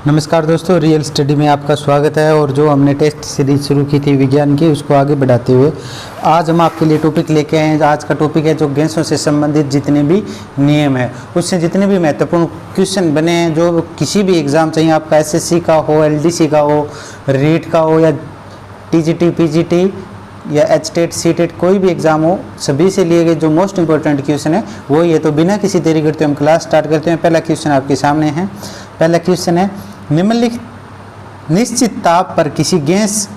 नमस्कार दोस्तों, real study में आपका स्वागत है। और जो हमने टेस्ट सीरीज शुरू की थी विज्ञान की, उसको आगे बढ़ाते हुए आज हम आपके लिए टॉपिक लेके आए हैं। आज का टॉपिक है जो गैसों से संबंधित जितने भी नियम है, उससे जितने भी महत्वपूर्ण क्वेश्चन बने हैं, जो किसी भी एग्जाम चाहिए, आपका एसएससी का हो, एलडीसी का हो, रीट का हो, या टीजीटी, पीजीटी या एचटेट, सीटेट, कोई भी एग्जाम हो, सभी से लिए गए जो मोस्ट इंपॉर्टेंट क्वेश्चन है वो ये। तो बिना किसी देरी करते हम क्लास स्टार्ट करते हैं। पहला क्वेश्चन आपके सामने है। पहला क्वेश्चन है, निम्नलिखित निश्चित ताप पर किसी गैस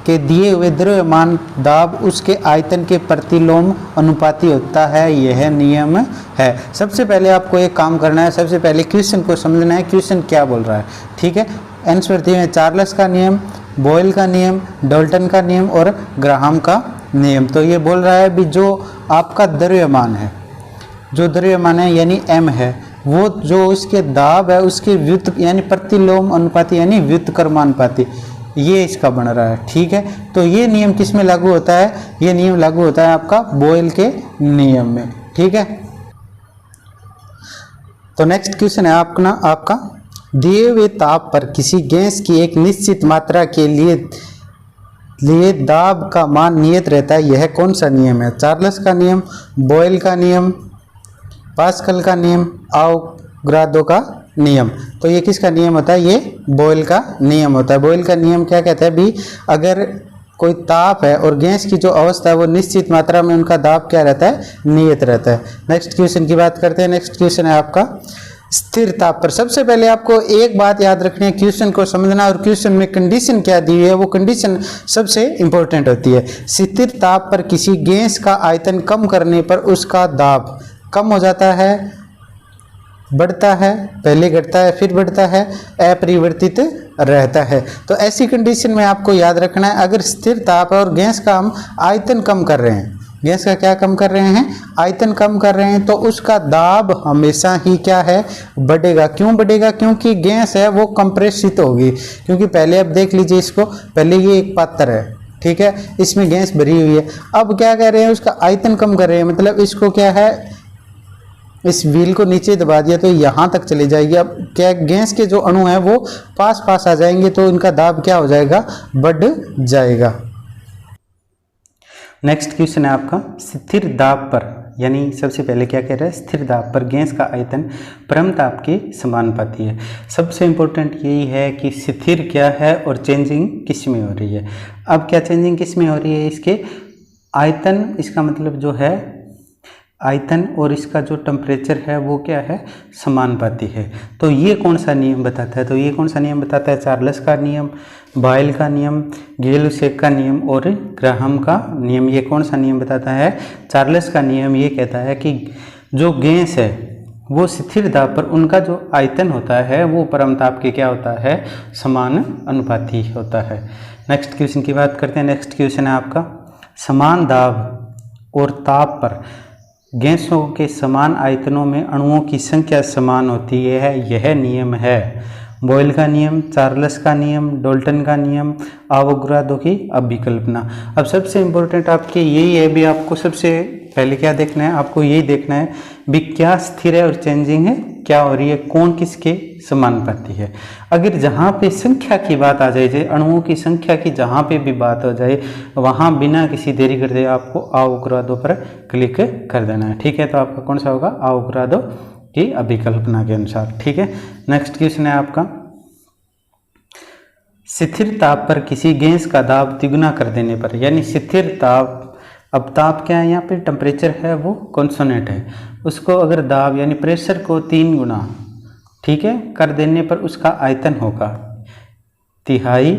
के दिए हुए द्रव्यमान दाब उसके आयतन के प्रतिलोम अनुपाती होता है, यह नियम है। सबसे पहले आपको एक काम करना है, सबसे पहले क्वेश्चन को समझना है, क्वेश्चन क्या बोल रहा है। ठीक है, आंसर दिए हैं चार्ल्स का नियम, बॉयल का नियम, डाल्टन का नियम और ग्राहम का नियम। तो ये बोल रहा है भी जो आपका द्रव्यमान है, जो द्रव्यमान है यानी m है, वो जो इसके दाब है उसके व्युत्क यानी प्रतिलोम अनुपाती यानी व्युत्क्रमानुपाती, ये इसका बन रहा है। ठीक है, तो ये नियम किस में लागू होता है? ये नियम लागू होता है आपका बॉयल के नियम में। ठीक है, तो नेक्स्ट क्वेश्चन है आपका दिए हुए ताप पर किसी गैस की एक निश्चित मात्रा के लिए दाब का मान नियत रहता है, यह कौन सा नियम है? चार्ल्स का नियम, बॉयल का नियम, पास्कल का नियम, आवोगाद्रो का नियम। तो ये किसका नियम होता है? ये बॉयल का नियम होता है। बॉयल का नियम क्या कहता है भी, अगर कोई ताप है और गैस की जो अवस्था है वो निश्चित मात्रा में, उनका दाब क्या रहता है? नियत रहता है। नेक्स्ट क्वेश्चन की बात करते हैं। नेक्स्ट क्वेश्चन है आपका स्थिर ताप पर। सबसे पहले आपको एक बात याद रखनी है, क्वेश्चन को समझना और क्वेश्चन में कंडीशन क्या दी है वो कंडीशन सबसे इंपॉर्टेंट होती है। स्थिर ताप पर किसी गैस का आयतन कम करने पर उसका दाब कम हो जाता है, बढ़ता है, पहले घटता है फिर बढ़ता है, अपरिवर्तित रहता है। तो ऐसी कंडीशन में आपको याद रखना है, अगर स्थिर ताप है और गैस का हम आयतन कम कर रहे हैं, गैस का क्या कम कर रहे हैं? आयतन कम कर रहे हैं, तो उसका दाब हमेशा ही क्या है? बढ़ेगा। क्यों बढ़ेगा? क्योंकि गैस है वो कंप्रेसित होगी। क्योंकि पहले अब देख लीजिए इसको, पहले ये एक पात्र है, ठीक है, इसमें गैस भरी हुई है। अब क्या कर रहे हैं? उसका आयतन कम कर रहे हैं, मतलब इसको क्या है, इस व्हील को नीचे दबा दिया तो यहाँ तक चली जाएगी। अब क्या गैस के जो अणु हैं वो पास पास आ जाएंगे, तो इनका दाब क्या हो जाएगा? बढ़ जाएगा। नेक्स्ट क्वेश्चन है आपका स्थिर दाब पर, यानी सबसे पहले क्या कह रहा है? स्थिर दाब पर गैस का आयतन परम ताप के समानुपाती है। सबसे इंपॉर्टेंट यही है कि स्थिर क्या है और चेंजिंग किस में हो रही है। अब क्या चेंजिंग किस में हो रही है? इसके आयतन, इसका मतलब जो है आयतन और इसका जो टेम्परेचर है वो क्या है? समानुपाती है। तो ये कौन सा नियम बताता है? तो ये कौन सा नियम बताता है? चार्ल्स का नियम, बॉयल का नियम, गै-लुसेक का नियम और ग्राहम का नियम। ये कौन सा नियम बताता है? चार्ल्स का नियम ये कहता है कि जो गैस है वो स्थिर दाब पर उनका जो आयतन होता है वो परम ताप के क्या होता है? समान अनुपाती होता है। नेक्स्ट क्वेश्चन की बात करते हैं। नेक्स्ट क्वेश्चन है आपका समान दाब और ताप पर गैसों के समान आयतनों में अणुओं की संख्या समान होती है, यह नियम है। बॉयल का नियम, चार्ल्स का नियम, डाल्टन का नियम, आवोगाद्रो की अभिकल्पना। अब सबसे इम्पोर्टेंट आपके यही है भी, आपको सबसे पहले क्या देखना है? आपको यही देखना है भी क्या स्थिर है और चेंजिंग है, क्या हो रही है, कौन किसके समानुपाती है। अगर जहाँ पे संख्या की बात आ जाए, अणुओं की संख्या की जहाँ पे भी बात हो जाए, वहाँ बिना किसी देरी करते आपको आवोगाद्रो पर क्लिक कर देना है। ठीक है, तो आपका कौन सा होगा? आवोगाद्रो की अभिकल्पना के अनुसार। ठीक है, नेक्स्ट क्वेश्चन है आपका स्थिर ताप पर किसी गैस का दाब तिगुना कर देने पर, यानी स्थिर ताप, अब ताप क्या है? यहाँ पे टेम्परेचर है वो कॉन्स्टेंट है, उसको अगर दाब यानी प्रेशर को 3 गुना, ठीक है, कर देने पर उसका आयतन होगा तिहाई,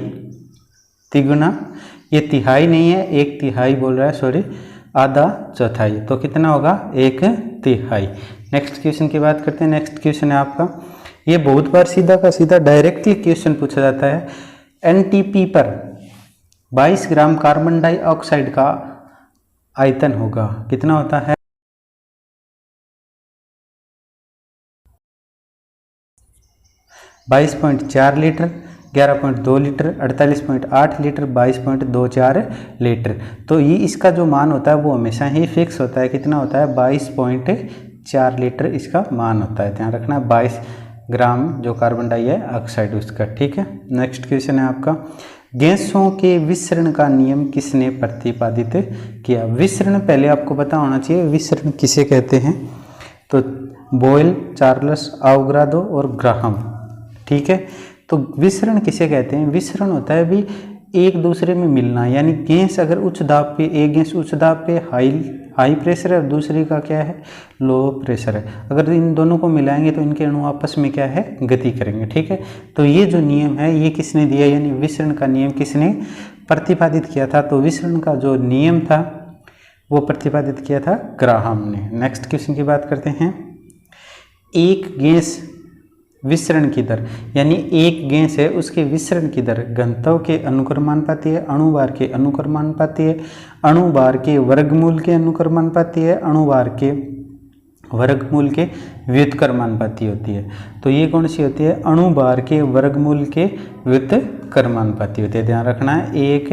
तिगुना, ये तिहाई नहीं है, 1/3 बोल रहा है, सॉरी, आधा चौथाई, तो कितना होगा? 1/3। नेक्स्ट क्वेश्चन की बात करते हैं। नेक्स्ट क्वेश्चन है आपका, ये बहुत बार सीधा का सीधा डायरेक्टली क्वेश्चन पूछा जाता है। एनटीपी पर 22 ग्राम कार्बन डाइऑक्साइड का आयतन होगा, कितना होता है? 22.4 लीटर, 11.2 लीटर, 48.8 लीटर, 22.24 लीटर। तो ये इसका जो मान होता है वो हमेशा ही फिक्स होता है। कितना होता है? 22.4 लीटर इसका मान होता है। ध्यान रखना, ग्राम जो कार्बन डाइऑक्साइड उसका। ठीक है, नेक्स्ट क्वेश्चन है आपका, गैसों के विसरण का नियम किसने प्रतिपादित किया? विसरण पहले आपको पता होना चाहिए, विसरण किसे कहते हैं? तो बॉयल, चार्ल्स, आवोगाड्रो और ग्राहम। ठीक है, तो विसरण किसे कहते हैं? विसरण होता है भी एक दूसरे में मिलना, यानी गैस अगर उच्च दाब पे, एक गैस उच्च दाब पे हाई प्रेशर है और दूसरी का क्या है, लो प्रेशर है, अगर इन दोनों को मिलाएंगे तो इनके अणु आपस में क्या है, गति करेंगे। ठीक है, तो ये जो नियम है ये किसने दिया, यानी विसरण का नियम किसने प्रतिपादित किया था? तो विसरण का जो नियम था वो प्रतिपादित किया था ग्राहम ने। नेक्स्ट क्वेश्चन की बात करते हैं, एक गैस विसरण की दर, यानी एक गैस है उसके विसरण की दर घनत्व के अनुक्रमानुपाती है, अणुभार के अनुक्रमानुपाती है, अणुभार के वर्गमूल के अनुक्रमानुपाती है, अणुभार के वर्गमूल के व्युत्क्रमानुपाती होती है। तो ये कौन सी होती है? अणुभार के वर्गमूल के व्युत्क्रमानुपाती होती है, ध्यान रखना है, एक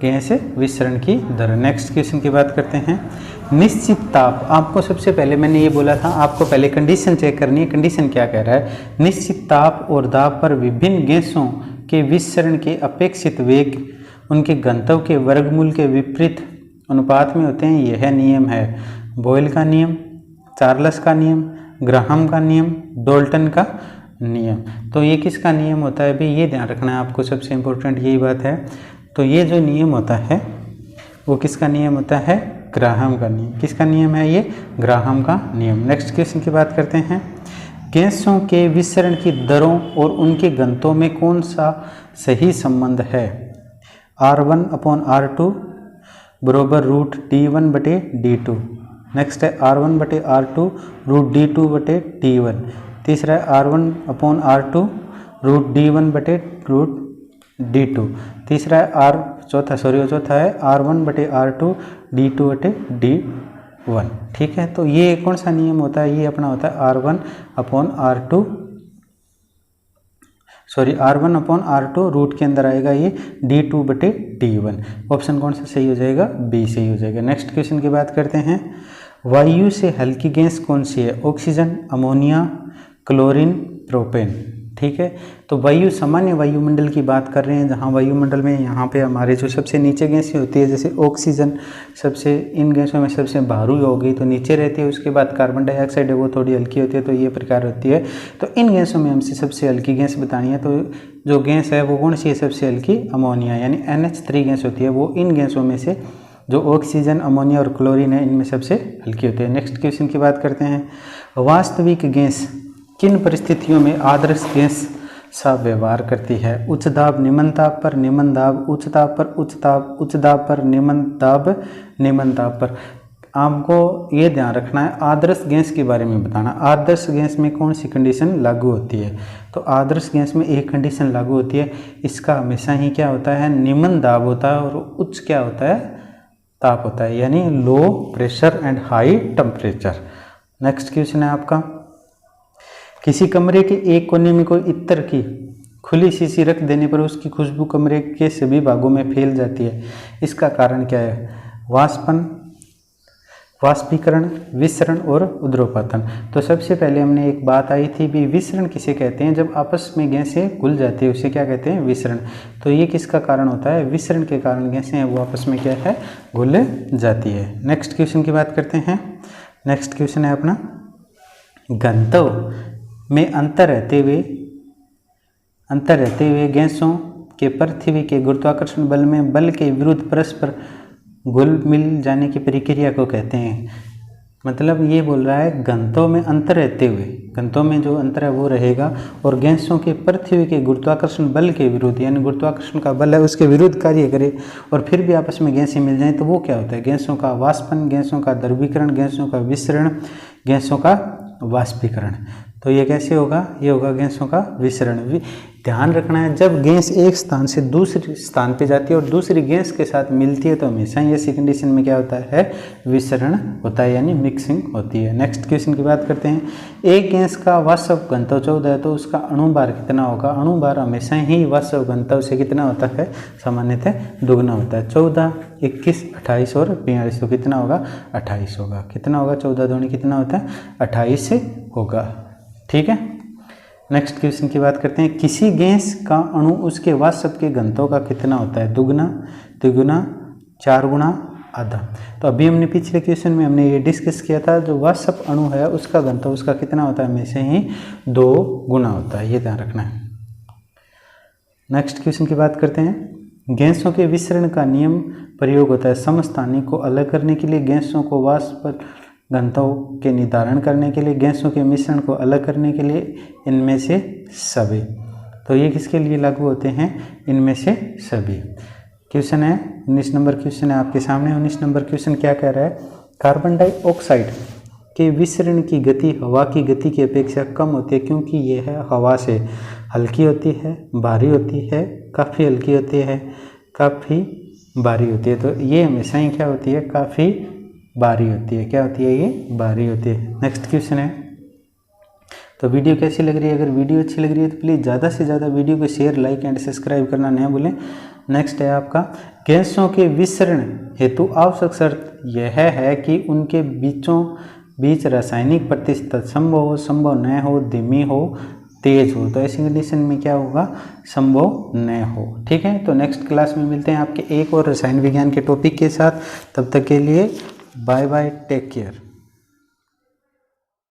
गैस विसरण की दर। नेक्स्ट क्वेश्चन की बात करते हैं, निश्चित ताप, आपको सबसे पहले मैंने ये बोला था आपको पहले कंडीशन चेक करनी है, कंडीशन क्या कह रहा है? निश्चित ताप और दाब पर विभिन्न गैसों के विसरण के अपेक्षित वेग उनके घनत्व के वर्गमूल के विपरीत अनुपात में होते हैं। यह नियम है बॉयल का नियम, चार्ल्स का नियम, ग्राहम का नियम, डाल्टन का नियम। तो ये किसका नियम होता है भी, ये ध्यान रखना है आपको, सबसे इम्पोर्टेंट यही बात है। तो ये जो नियम होता है वो किसका नियम होता है? ग्राहम का नियम। किसका नियम है ये? ग्राहम का नियम। नेक्स्ट क्वेश्चन की बात करते हैं, गैसों के विसरण की दरों और उनके घनत्वों में कौन सा सही संबंध है? R1/R2 बराबर √D1/D2। नेक्स्ट है R1/R2 √D2/D1। तीसरा है R1/R2 √D1/√D2। तीसरा है चौथा है R1/R2 D2/D1। ठीक है, तो ये कौन सा नियम होता है? ये अपना होता है R1/R2 रूट के अंदर आएगा ये D2/D1। ऑप्शन कौन सा सही हो जाएगा? बी सही हो जाएगा। नेक्स्ट क्वेश्चन की बात करते हैं, वायु से हल्की गैस कौन सी है? Oxygen, ammonia, chlorine, propane. ठीक है, तो वायु सामान्य वायुमंडल की बात कर रहे हैं, जहाँ वायुमंडल में यहाँ पे हमारे जो सबसे नीचे गैसें होती है, जैसे ऑक्सीजन सबसे, इन गैसों में सबसे भारी हो गई तो नीचे रहती है, उसके बाद कार्बन डाइऑक्साइड है वो थोड़ी हल्की होती है, तो ये प्रकार होती है। तो इन गैसों में हमसे सबसे हल्की गैस बतानी है, तो जो गैस है वो कौन सी है सबसे हल्की? अमोनिया, यानी NH3 गैस होती है, वो इन गैसों में से जो ऑक्सीजन, अमोनिया और क्लोरीन है इनमें सबसे हल्की होती है। नेक्स्ट क्वेश्चन की बात करते हैं, वास्तविक गैस किन परिस्थितियों में आदर्श गैस सा व्यवहार करती है? उच्च दाब निम्न दाब पर, निम्न दाब उच्च दाब पर, उच्च दाब पर, निम्न दाब पर। आपको ये ध्यान रखना है, आदर्श गैस के बारे में बताना, आदर्श गैस में कौन सी कंडीशन लागू होती है? तो आदर्श गैस में एक कंडीशन लागू होती है, इसका हमेशा ही क्या होता है? निम्न दाब होता है, और उच्च क्या होता है? ताप होता है, यानी low pressure and high temperature. Next question है आपका, किसी कमरे के एक कोने में कोई इत्र की खुली शीशी रख देने पर उसकी खुशबू कमरे के सभी भागों में फैल जाती है, इसका कारण क्या है? वाष्पीकरण, विसरण और ऊर्ध्वपतन। तो सबसे पहले हमने एक बात आई थी भी, विसरण किसे कहते हैं? जब आपस में गैसें घुल जाती है उसे क्या कहते हैं? विसरण। तो ये किसका कारण होता है? विसरण के कारण गैसें हैं वो आपस में क्या है? घुल जाती है। नेक्स्ट क्वेश्चन की बात करते हैं, नेक्स्ट क्वेश्चन है अपना, घनत्व में अंतर रहते हुए गैसों के पृथ्वी के गुरुत्वाकर्षण बल में बल के विरुद्ध परस्पर घुल मिल जाने की प्रक्रिया को कहते हैं। मतलब ये बोल रहा है घनत्व में अंतर रहते हुए, घनत्व में जो अंतर है वो रहेगा, और गैसों के पृथ्वी के गुरुत्वाकर्षण बल के विरुद्ध, यानी गुरुत्वाकर्षण का बल है उसके विरुद्ध कार्य करे और फिर भी आपस में गैसें मिल जाएं, तो वो क्या होता है? गैसों का वाष्पन, गैसों का द्रवीकरण, गैसों का विसरण, गैसों का वाष्पीकरण। तो ये कैसे होगा? ये होगा गैसों का विसरण। ध्यान रखना है, जब गैस एक स्थान से दूसरे स्थान पे जाती है और दूसरी गैस के साथ मिलती है तो हमेशा ही ऐसी कंडीशन में क्या होता है? विसरण होता है, यानी मिक्सिंग होती है। नेक्स्ट क्वेश्चन की बात करते हैं, एक गैस का वास्तव घनत्व 14 है तो उसका अणुभार कितना होगा? अणुभार हमेशा ही वास्तव घनत्व से कितना होता है? सामान्यतः दुगना होता है। 14, 21, 28 और 42, तो कितना होगा? 28 होगा। कितना होगा? 14 दूनी कितना होता है? 28 होगा। ठीक है, नेक्स्ट क्वेश्चन की बात करते हैं, किसी गैस का अणु उसके वाष्प के घनत्व का कितना होता है? दुगुना, तिगुना, 4 गुना, आधा। तो अभी हमने पिछले क्वेश्चन में हमने ये डिस्कस किया था, जो वाष्प अणु है उसका घनत्व उसका कितना होता है? में से ही 2 गुना होता है, ये ध्यान रखना है। नेक्स्ट क्वेश्चन की बात करते हैं, गैसों के विसरण का नियम प्रयोग होता है समस्थानिक को अलग करने के लिए, गैसों को वाष्प घनत्व के निर्धारण करने के लिए, गैसों के मिश्रण को अलग करने के लिए, इनमें से सभी। तो ये किसके लिए लागू होते हैं? इनमें से सभी। क्वेश्चन है 19 नंबर क्वेश्चन है आपके सामने। 19 नंबर क्वेश्चन क्या कह रहा है? कार्बन डाइऑक्साइड के विसरण की गति हवा की गति की अपेक्षा कम होती है, क्योंकि यह है हवा से हल्की होती है, भारी होती है, काफ़ी हल्की होती है, काफ़ी भारी होती है। तो ये हमेशा ही क्या होती है? काफ़ी भारी होती है। क्या होती है? ये भारी होती है। नेक्स्ट क्वेश्चन है, तो वीडियो कैसी लग रही है? अगर वीडियो अच्छी लग रही है तो प्लीज़ ज़्यादा से ज़्यादा वीडियो को शेयर, लाइक एंड सब्सक्राइब करना न भूलें। नेक्स्ट है आपका, गैसों के विसरण हेतु आवश्यक शर्त यह है कि उनके बीच रासायनिक प्रतिस्पर्धा संभव हो, संभव न हो, धीमी हो, तेज हो। तो ऐसी कंडीशन में क्या होगा? संभव न हो। ठीक है, तो नेक्स्ट क्लास में मिलते हैं आपके एक और रसायन विज्ञान के टॉपिक के साथ। तब तक के लिए बाय बाय, टेक केयर।